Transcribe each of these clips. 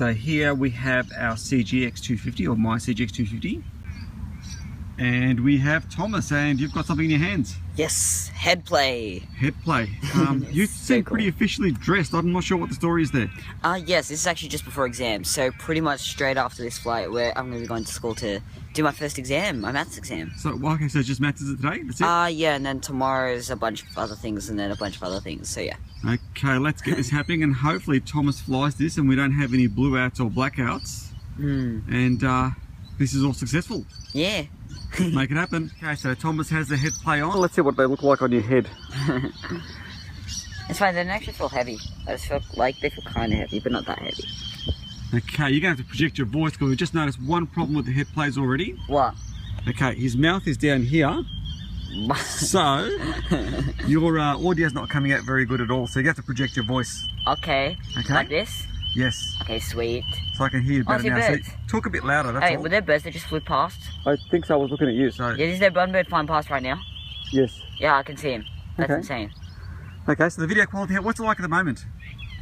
So here we have our CGX250, or my CGX250. And we have Thomas, and you've got something in your hands. Yes, Headplay. Headplay. You seem pretty officially dressed. I'm not sure what the story is there. Yes, this is actually just before exams. So pretty much straight after this flight, where I'm going to be going to school to do my first exam, my maths exam. So, well, okay, so it's just maths, is it today? That's it? Yeah, and then tomorrow's a bunch of other things, and then a bunch of other things, so yeah. Okay, let's get this happening, and hopefully Thomas flies this and we don't have any blue outs or blackouts. And this is all successful. Yeah. Make it happen. Okay, so Thomas has the Headplay on. Let's see what they look like on your head. It's fine, they don't actually feel heavy. I just feel like they feel kind of heavy, but not that heavy. Okay, you're going to have to project your voice because we've just noticed one problem with the Headplays already. What? Okay, his mouth is down here. So, your audio's not coming out very good at all, so you have to project your voice. Okay. Okay. Like this? Yes. Okay, sweet. So I can hear you better now. Birds. So talk a bit louder, that's Hey, all. were there birds that just flew past? I think so, I was looking at you, so... Yeah, is there one bird flying past right now? Yes. Yeah, I can see him. That's Okay. insane. Okay, so the video quality, what's it like at the moment?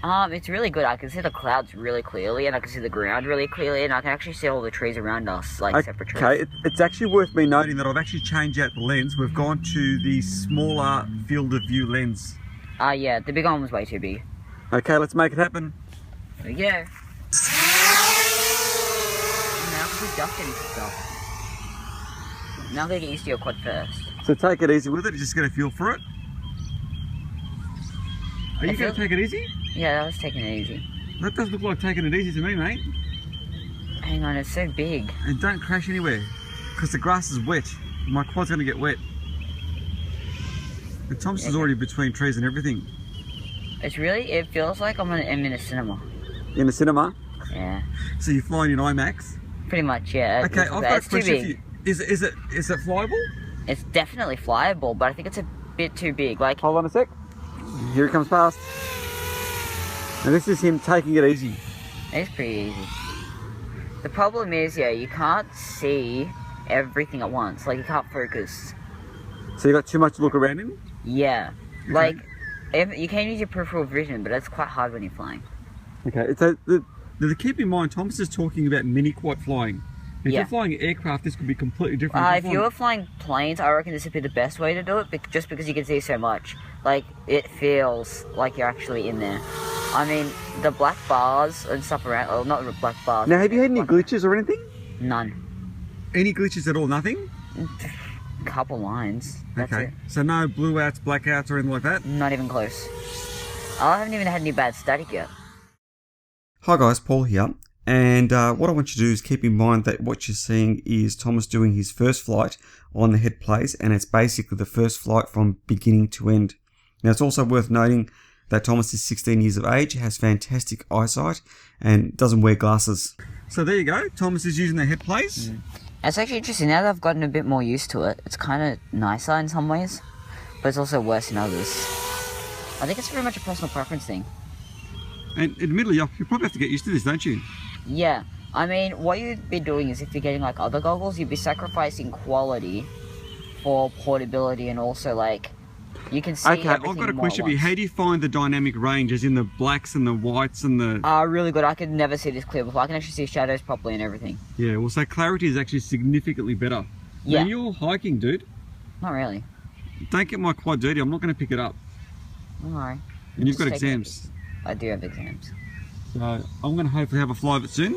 It's really good. I can see the clouds really clearly, and I can see the ground really clearly, and I can actually see all the trees around us, like separate trees. Okay, it's actually worth me noting that I've actually changed out the lens. We've gone to the smaller field of view lens. Yeah, the big one was way too big. Okay, let's make it happen. There we go. Now we're ducking stuff. Now I'm gonna get used to your quad first. So take it easy with it, just get a feel for it. Are you going to take it easy? Yeah, I was taking it easy. That does look like taking it easy to me, mate. Hang on, it's so big. And don't crash anywhere, because the grass is wet. My quad's going to get wet. And Thomas is already between trees and everything. It feels like I'm in a cinema. In the cinema? Yeah. So you're flying in IMAX? Pretty much, yeah. Okay, I've got a question for you. Is it flyable? It's definitely flyable, but I think it's a bit too big. Like, hold on a sec. Here he comes past. And this is him taking it easy. It's pretty easy. The problem is, yeah, you can't see everything at once. Like, you can't focus. So you got too much to look around in? Yeah. Okay. Like, you can use your peripheral vision, but it's quite hard when you're flying. Okay, so keep in mind, Thomas is talking about mini quad flying. If you're flying an aircraft, this could be completely different. If you were flying planes, I reckon this would be the best way to do it, just because you can see so much. Like, it feels like you're actually in there. I mean, the black bars and stuff around, well, not the black bars. Now, have you had any glitches or anything? None. Any glitches at all? Nothing? A couple lines. That's okay. it. So no blue outs, blackouts, or anything like that? Not even close. I haven't even had any bad static yet. Hi guys, Paul here. And what I want you to do is keep in mind that what you're seeing is Thomas doing his first flight on the Headplays, and it's basically the first flight from beginning to end. Now, it's also worth noting that Thomas is 16 years of age, has fantastic eyesight, and doesn't wear glasses. So there you go, Thomas is using the Headplays. It's actually interesting, now that I've gotten a bit more used to it, it's kind of nicer in some ways, but it's also worse in others. I think it's very much a personal preference thing. And admittedly, you probably have to get used to this, don't you? Yeah, I mean, what you'd be doing is if you're getting like other goggles, you'd be sacrificing quality for portability, and also like, you can see okay, I've got a question for you. How do you find the dynamic range, as in the blacks and the whites and the... Really good. I could never see this clear before. I can actually see shadows properly and everything. Yeah, well, so clarity is actually significantly better. Yeah. Now, you're hiking, dude. Not really. Don't get my quad dirty. I'm not going to pick it up. Don't worry. And you've got exams. I do have exams. So I'm going to hopefully have a fly of it soon.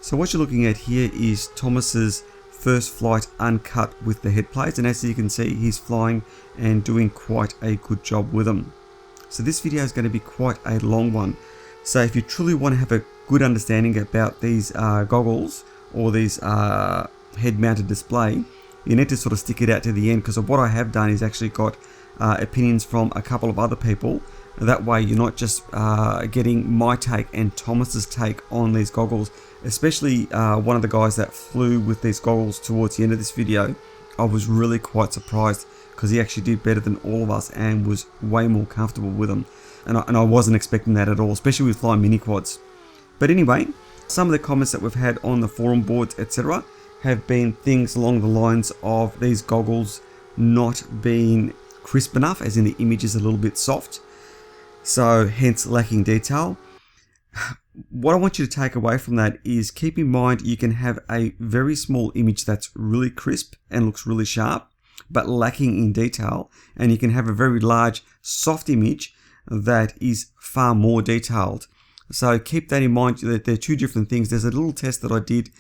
So what you're looking at here is Thomas's first flight uncut with the Headplays, and as you can see, he's flying and doing quite a good job with them. So this video is going to be quite a long one. So if you truly want to have a good understanding about these goggles or these head-mounted display, you need to sort of stick it out to the end, because what I have done is actually got opinions from a couple of other people. That way you're not just getting my take and Thomas's take on these goggles, especially one of the guys that flew with these goggles towards the end of this video. I was really quite surprised, because he actually did better than all of us and was way more comfortable with them. And I wasn't expecting that at all, especially with flying mini quads. But anyway, some of the comments that we've had on the forum boards, etc., have been things along the lines of these goggles not being crisp enough, as in the image is a little bit soft. so hence lacking detail. What I want you to take away from that is keep in mind you can have a very small image that's really crisp and looks really sharp, but lacking in detail, and you can have a very large soft image that is far more detailed. So keep that in mind, that they're two different things. There's a little test that I did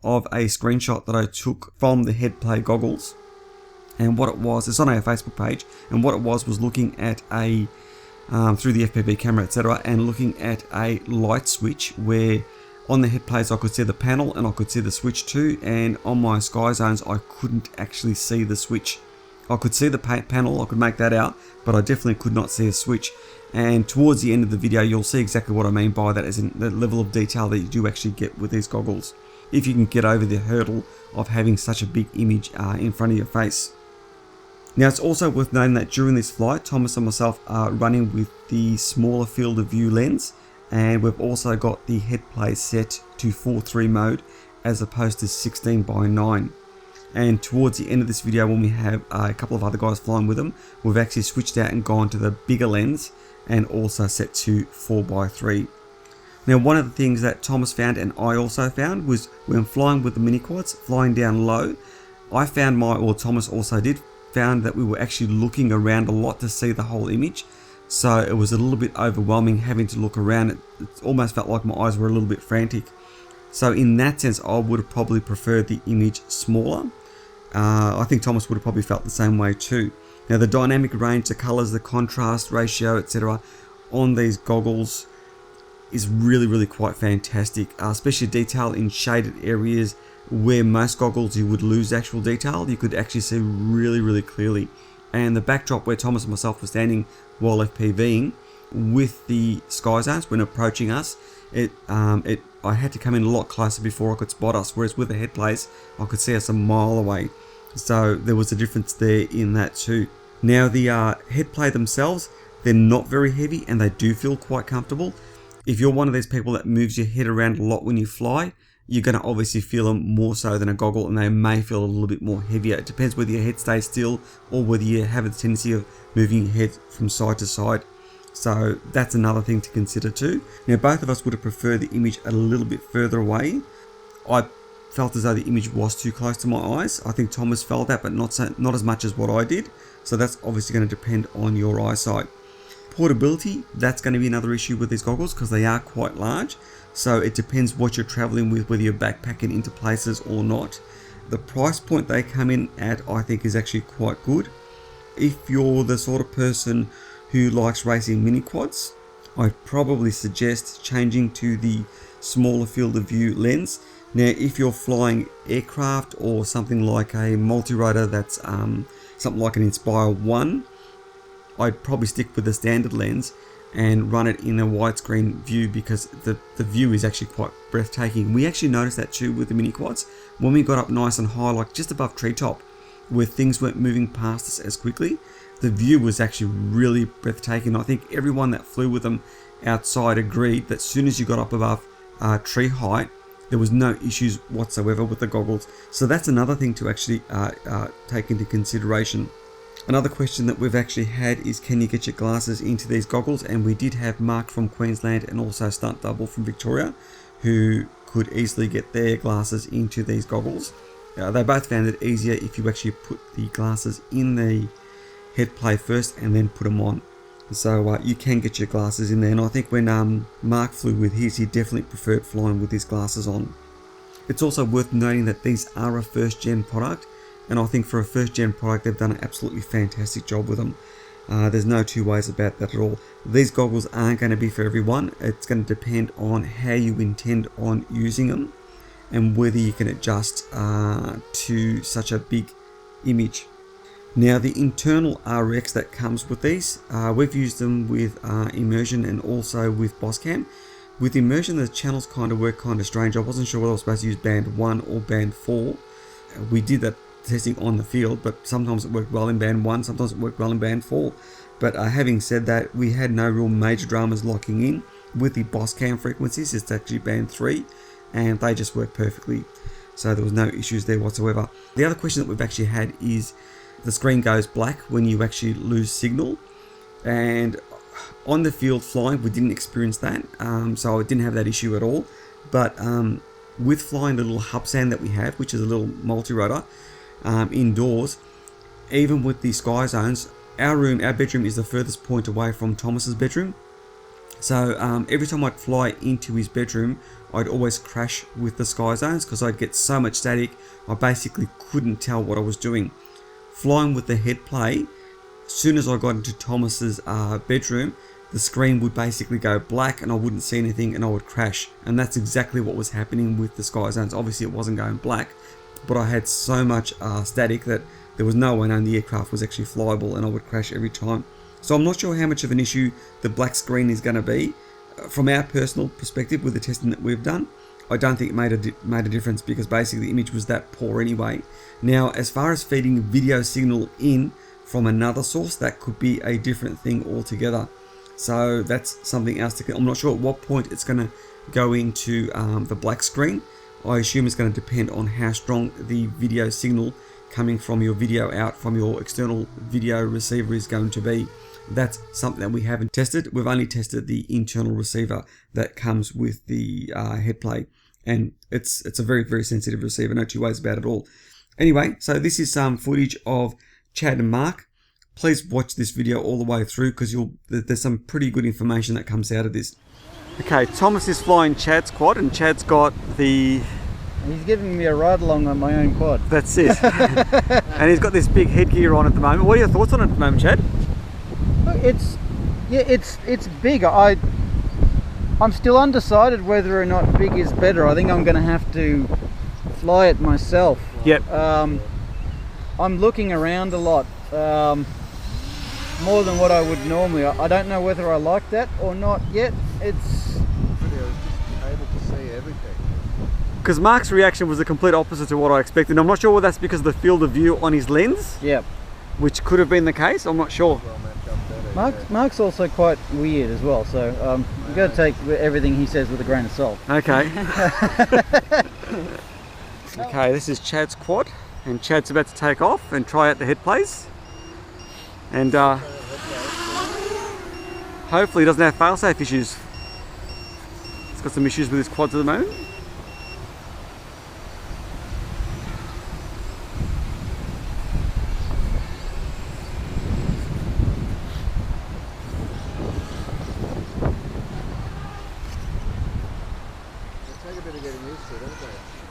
of a screenshot that I took from the Headplay goggles, and what it was, it's on our Facebook page, and what it was looking at a through the FPV camera, etc., and looking at a light switch where on the Headplays I could see the panel and I could see the switch too, and on my Sky Zones I couldn't actually see the switch. I could see the panel, I could make that out, but I definitely could not see a switch. And towards the end of the video you'll see exactly what I mean by that, as in the level of detail that you do actually get with these goggles, if you can get over the hurdle of having such a big image in front of your face. Now it's also worth noting that during this flight, Thomas and myself are running with the smaller field of view lens, and we've also got the Headplay set to 4:3 mode as opposed to 16:9. And towards the end of this video, when we have a couple of other guys flying with them, we've actually switched out and gone to the bigger lens and also set to 4:3. Now one of the things that Thomas found and I also found was when flying with the mini quads, flying down low, I found Thomas also did, found that we were actually looking around a lot to see the whole image, so it was a little bit overwhelming having to look around. It almost felt like my eyes were a little bit frantic. So in that sense I would have probably preferred the image smaller. I think Thomas would have probably felt the same way too. Now the dynamic range, the colors, the contrast ratio, etc. on these goggles is really quite fantastic, especially detail in shaded areas where most goggles you would lose actual detail. You could actually see really clearly. And the backdrop where Thomas and myself were standing while FPVing with the Sky Zones when approaching us, I had to come in a lot closer before I could spot us, whereas with the Headplays I could see us a mile away. So there was a difference there in that too. Now the Headplay themselves, they're not very heavy and they do feel quite comfortable. If you're one of these people that moves your head around a lot when you fly, you're going to obviously feel them more so than a goggle, and they may feel a little bit more heavier. It depends whether your head stays still or whether you have a tendency of moving your head from side to side. So that's another thing to consider too. Now both of us would have preferred the image a little bit further away. I felt as though the image was too close to my eyes. I think Thomas felt that, but not as much as what I did. So that's obviously going to depend on your eyesight. Portability, that's going to be another issue with these goggles because they are quite large. So it depends what you're traveling with, whether you're backpacking into places or not. The price point they come in at, I think, is actually quite good. If you're the sort of person who likes racing mini quads, I'd probably suggest changing to the smaller field of view lens. Now if you're flying aircraft or something like a multi-rotor that's something like an Inspire 1, I'd probably stick with the standard lens and run it in a widescreen view, because the view is actually quite breathtaking. We actually noticed that too with the mini quads when we got up nice and high, like just above treetop, where things weren't moving past us as quickly. The view was actually really breathtaking. I think everyone that flew with them outside agreed that as soon as you got up above tree height, there was no issues whatsoever with the goggles. So that's another thing to actually take into consideration. Another question that we've actually had is, can you get your glasses into these goggles? And we did have Mark from Queensland and also Stunt Double from Victoria who could easily get their glasses into these goggles. They both found it easier if you actually put the glasses in the Headplay first and then put them on. So you can get your glasses in there, and I think when Mark flew with his, he definitely preferred flying with his glasses on. It's also worth noting that these are a first gen product, and I think for a first gen product they've done an absolutely fantastic job with them. There's no two ways about that at all. These goggles aren't going to be for everyone. It's going to depend on how you intend on using them and whether you can adjust to such a big image. Now the internal RX that comes with these, we've used them with immersion and also with Bosscam. With immersion the channels kind of work kind of strange. I wasn't sure whether I was supposed to use band 1 or band 4. We did that testing on the field, but sometimes it worked well in band 1, sometimes it worked well in band 4. But having said that, we had no real major dramas locking in with the Bosscam frequencies. It's actually band 3 and they just work perfectly. So there was no issues there whatsoever. The other question that we've actually had is the screen goes black when you actually lose signal, and on the field flying, we didn't experience that, so I didn't have that issue at all. But with flying the little hub stand that we have, which is a little multi-rotor indoors, even with the sky zones, our bedroom is the furthest point away from Thomas's bedroom. So every time I'd fly into his bedroom, I'd always crash with the sky zones because I'd get so much static, I basically couldn't tell what I was doing. Flying with the Headplay, as soon as I got into Thomas's bedroom, the screen would basically go black and I wouldn't see anything and I would crash. And that's exactly what was happening with the sky zones. Obviously it wasn't going black, but I had so much static that there was no way knowing the aircraft was actually flyable and I would crash every time. So I'm not sure how much of an issue the black screen is going to be. From our personal perspective with the testing that we've done, I don't think it made a difference because basically the image was that poor anyway. Now, as far as feeding video signal in from another source, that could be a different thing altogether. So that's something else I'm not sure at what point it's going to go into the black screen. I assume it's going to depend on how strong the video signal coming from your video out from your external video receiver is going to be. That's something that we haven't tested. We've only tested the internal receiver that comes with the Headplay, and it's a very, very sensitive receiver, no two ways about it at all. Anyway, so this is some footage of Chad and Mark. Please watch this video all the way through because there's some pretty good information that comes out of this. Okay, Thomas is flying Chad's quad, and Chad's got the... He's giving me a ride along on my own quad. That's it. And he's got this big headgear on at the moment. What are your thoughts on it at the moment, Chad? It's big. I'm still undecided whether or not big is better. I think I'm going to have to fly it myself. Yep. I'm looking around a lot, more than what I would normally. I don't know whether I like that or not yet. It's able to see everything. Because Mark's reaction was the complete opposite to what I expected. I'm not sure whether that's because of the field of view on his lens. Yep. Which could have been the case. I'm not sure. Mark's also quite weird as well, so you've got to take everything he says with a grain of salt. Okay. Okay, this is Chad's quad, and Chad's about to take off and try out the Headplays. And hopefully he doesn't have fail-safe issues. He's got some issues with his quads at the moment.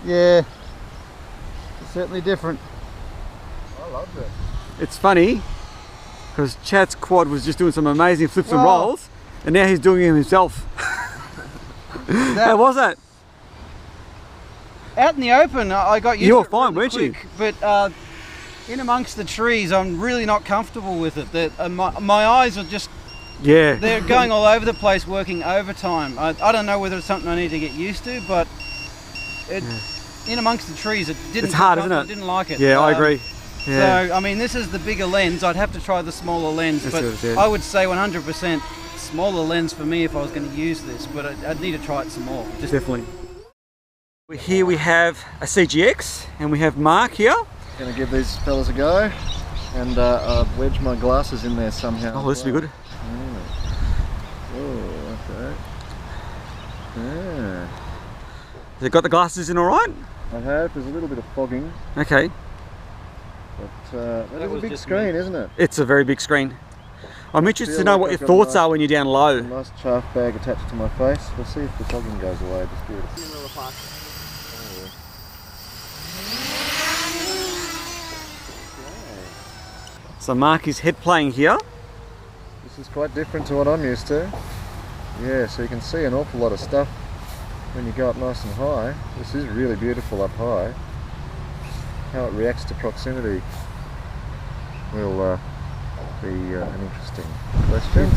Yeah, it's certainly different. I love it. It's funny because Chad's quad was just doing some amazing flips and rolls, and now he's doing it himself. How was that? Out in the open, I got used to it. You were fine, weren't you? But in amongst the trees, I'm really not comfortable with it. My eyes are just, they're going all over the place, working overtime. I don't know whether it's something I need to get used to, but in amongst the trees, it didn't. It's hard, isn't it? I didn't like it. Yeah, I agree. Yeah. So, I mean, this is the bigger lens. I'd have to try the smaller lens, but I would say 100% smaller lens for me if I was going to use this, but I'd need to try it some more. Definitely. Here we have a CGX, and we have Mark here. Gonna give these fellas a go, and I've wedged my glasses in there somehow. Oh, this will be good. Oh, okay. Yeah. Have you got the glasses in all right? I have. There's a little bit of fogging. Okay. But that is a big screen, isn't it? It's a very big screen. I'm interested to know what your thoughts are when you're down low. A nice chaff bag attached to my face. We'll see if the fogging goes away. Just do it. So Mark is head playing here. This is quite different to what I'm used to. Yeah, so you can see an awful lot of stuff when you go up nice and high. This is really beautiful up high. How it reacts to proximity will be an interesting question.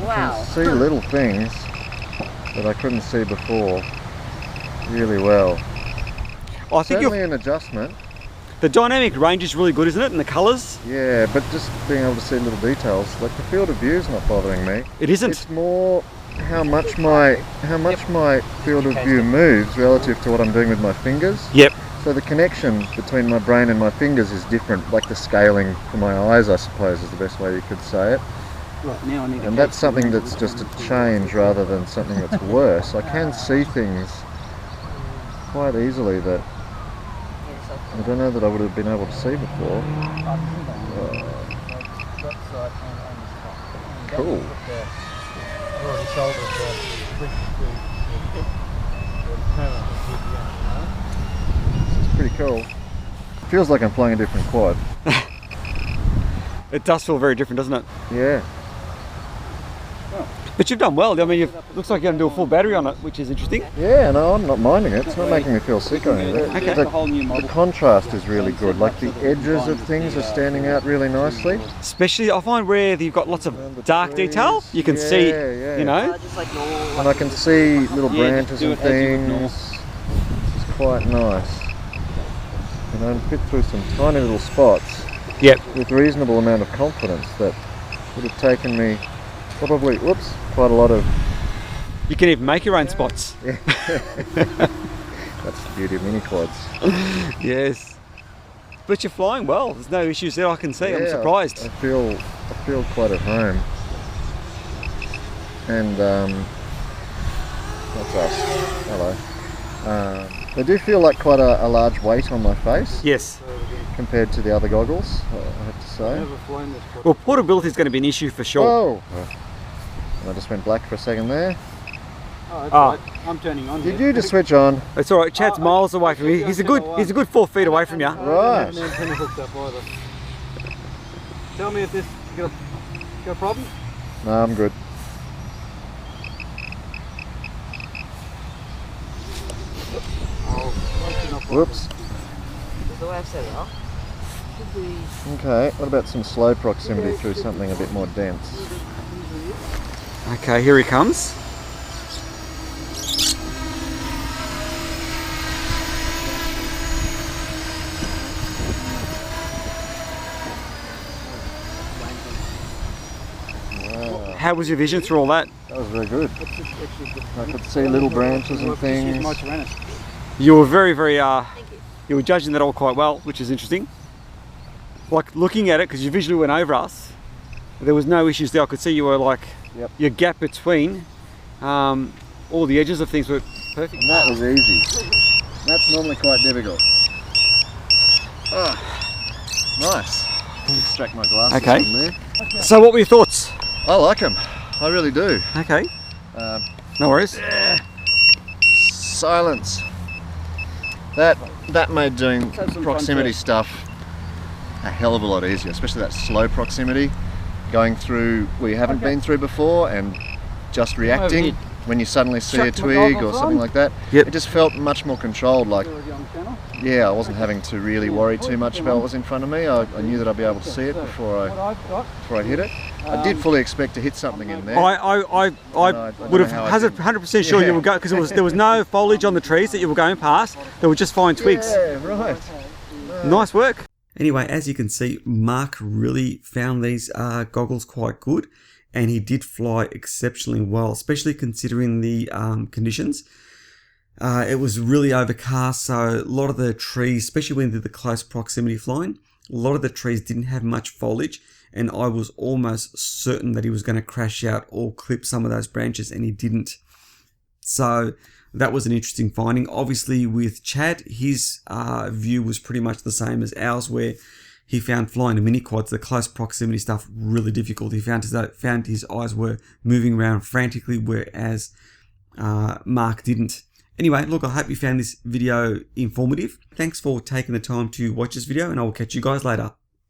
Wow. See little things that I couldn't see before really well. I think certainly an adjustment. The dynamic range is really good, isn't it? And the colours? Yeah, but just being able to see little details, like the field of view is not bothering me. It isn't. It's more how much my field of view moves relative to what I'm doing with my fingers. Yep. So the connection between my brain and my fingers is different, like the scaling for my eyes, I suppose, is the best way you could say it. Right, now I need to And that's something that's just a change rather than something that's worse. I can see things quite easily that I don't know that I would have been able to see before. Cool. This is pretty cool. Feels like I'm flying a different quad. It does feel very different, doesn't it? Yeah. But you've done well. I mean, looks like you're going to do a full battery on it, which is interesting. Yeah, no, I'm not minding it. It's not making me feel sick or anything. Okay. The contrast is really good. Like the edges of things are standing out really nicely. Especially, I find where you've got lots of dark detail, you can see, you know. Just like normal. And I can see little branches and things. It's quite nice. And I can fit through some tiny little spots. Yep. With reasonable amount of confidence that would have taken me probably, whoops, quite a lot of... You can even make your own spots. Yeah. That's the beauty of mini quads. Yes. But you're flying well. There's no issues there I can see. Yeah, I'm surprised. I feel quite at home. And that's us. Hello. They do feel like quite a large weight on my face. Yes. Compared to the other goggles, I have to say. Well, portability is going to be an issue for sure. Oh! And I just went black for a second there. Oh, that's right. I'm turning on. Did you just switch on? It's all right. Chad's miles away from you. He's a good 4 feet away from you. Right. Tell me if this got a problem. No, I'm good. Whoops. The way I've set it up. Okay, what about some slow proximity through something a bit more dense? Okay, here he comes. Wow. How was your vision through all that? That was very good. I could see little branches and things. You were very, you were judging that all quite well, which is interesting. Like looking at it, because you visually went over us, there was no issues there. I could see you were like, Yep. your gap between all the edges of things were perfect. And that was easy. That's normally quite difficult. Nice. Extract my glasses Okay. from there. So what were your thoughts? I like them. I really do. Okay. No worries. Silence. That made doing proximity stuff a hell of a lot easier, especially that slow proximity, going through where you haven't been through before and just reacting when you suddenly see a twig or something like that. Yep. It just felt much more controlled, like, yeah, I wasn't having to really worry too much about what was in front of me. I knew that I'd be able to see it before I hit it. I did fully expect to hit something in there. I would have 100% sure you were going, because there was no foliage on the trees that you were going past. They were just fine twigs. Yeah, right. Nice work. Anyway, as you can see, Mark really found these goggles quite good, and he did fly exceptionally well, especially considering the conditions. It was really overcast, so a lot of the trees, especially when they did the close proximity flying, a lot of the trees didn't have much foliage, and I was almost certain that he was going to crash out or clip some of those branches, and he didn't. So that was an interesting finding. Obviously with Chad, his view was pretty much the same as ours, where he found flying the mini quads, the close proximity stuff, really difficult. He found his eyes were moving around frantically, whereas Mark didn't. Anyway, look, I hope you found this video informative. Thanks for taking the time to watch this video, and I will catch you guys later.